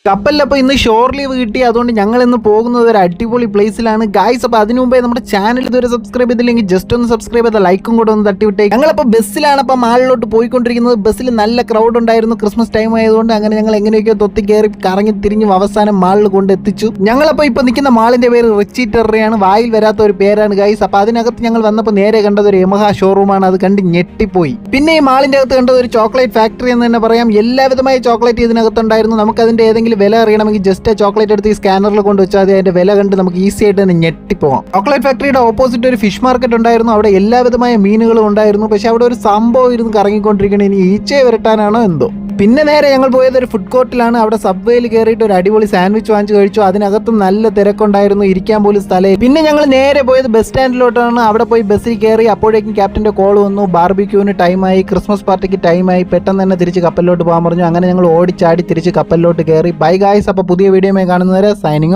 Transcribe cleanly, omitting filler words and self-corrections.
കപ്പലിലപ്പോൾ ഇന്ന് shore leave കിട്ടി. അതുകൊണ്ട് ഞങ്ങൾ ഇന്ന് പോകുന്നത് ഒരു അടിപൊളി പ്ലേസിലാണ് ഗായ്സ്. അപ്പോൾ അതിനു മുമ്പേ നമ്മുടെ ചാനൽ ഇതുവരെ സബ്സ്ക്രൈബ് ചെയ്തില്ലെങ്കിൽ ജസ്റ്റ് ഒന്ന് സബ്സ്ക്രൈബ് ചെയ്ത ലൈക്കും കൂടെ ഒന്ന് തട്ടിവിട്ടേ. ഞങ്ങളപ്പോൾ ബസ്സിലാണ് അപ്പം മാളിലോട്ട് പോയിക്കൊണ്ടിരിക്കുന്നത്. ബസ്സിൽ നല്ല ക്രൗഡ് ഉണ്ടായിരുന്നു. ക്രിസ്മസ് ടൈം ആയതുകൊണ്ട് അങ്ങനെ ഞങ്ങൾ എങ്ങനെയൊക്കെയോ തൊത്തി കയറി കറങ്ങി തിരിഞ്ഞ് അവസാനം മാളിൽ കൊണ്ട് എത്തിച്ചു. ഞങ്ങളപ്പോൾ ഇപ്പോൾ നിൽക്കുന്ന മാളിന്റെ പേര് റിച്ചി ടെറയാണ്. വായിൽ വരാത്ത ഒരു പേരാണ് ഗായ്സ്. അപ്പോൾ അതിനകത്ത് ഞങ്ങൾ വന്നപ്പോൾ നേരെ കണ്ടത് ഒരു യമഹ ഷോറൂമാണ്. അത് കണ്ട് ഞെട്ടിപ്പോയി. പിന്നെ ഈ മാളിന്റെ അകത്ത് കണ്ടത് ഒരു ചോക്ലേറ്റ് ഫാക്ടറി എന്ന് തന്നെ പറയാം. എല്ലാവിധമായ ചോക്ലേറ്റ് ഇതിനകത്തുണ്ടായിരുന്നു. നമുക്ക് അതിന്റെ ഏതെങ്കിലും വില അറിയണമെങ്കിൽ ജസ്റ്റ് ചോക്ലേറ്റ് എടുത്ത് ഈ സ്കാനറിൽ കൊണ്ട് വെച്ചാൽ മതി. അതിന്റെ വില കണ്ട് നമുക്ക് ഈസി ആയിട്ട് തന്നെ ഞെട്ടിപ്പോവാം. ചോക്ലേറ്റ് ഫാക്ടറിയുടെ ഓപ്പോസിറ്റ് ഒരു ഫിഷ് മാർക്കറ്റ് ഉണ്ടായിരുന്നു. അവിടെ എല്ലാവിധമായ മീനുകളും ഉണ്ടായിരുന്നു. പക്ഷെ അവിടെ ഒരു സംഭവം ഇരുന്ന് കറങ്ങിക്കൊണ്ടിരിക്കണേ. ഇനി ഈച്ചയെ വരട്ടാനാണോ എന്തോ. പിന്നെ നേരെ ഞങ്ങൾ പോയത് ഒരു ഫുഡ് കോർട്ടിലാണ്. അവിടെ സബ്വേയിൽ കയറിയിട്ട് ഒരു അടിപൊളി സാൻഡ്വിച്ച് വാങ്ങിച്ച് കഴിച്ചു. അതിനകത്തും നല്ല തിരക്കുണ്ടായിരുന്നു. ഇരിക്കാൻ പോലും സ്ഥലം. പിന്നെ ഞങ്ങൾ നേരെ പോയത് ബസ് സ്റ്റാൻഡിലോട്ടാണ്. അവിടെ പോയി ബസ്സിൽ കയറി. അപ്പോഴേക്കും ക്യാപ്റ്റന്റെ കോൾ വന്നു. ബാർബിക്യൂവിന് ടൈമായി, ക്രിസ്മസ് പാർട്ടിക്ക് ടൈമായി. പെട്ടെന്ന് തന്നെ തിരിച്ച് കപ്പലിലോട്ട് പോകാൻ പറഞ്ഞു. അങ്ങനെ ഞങ്ങൾ ഓടിച്ചാടി തിരിച്ച് കപ്പലിലോട്ട് കയറി. Bye guys. അപ്പോൾ പുതിയ വീഡിയോയുമായി കാണുന്നവരെ സൈനിങ്.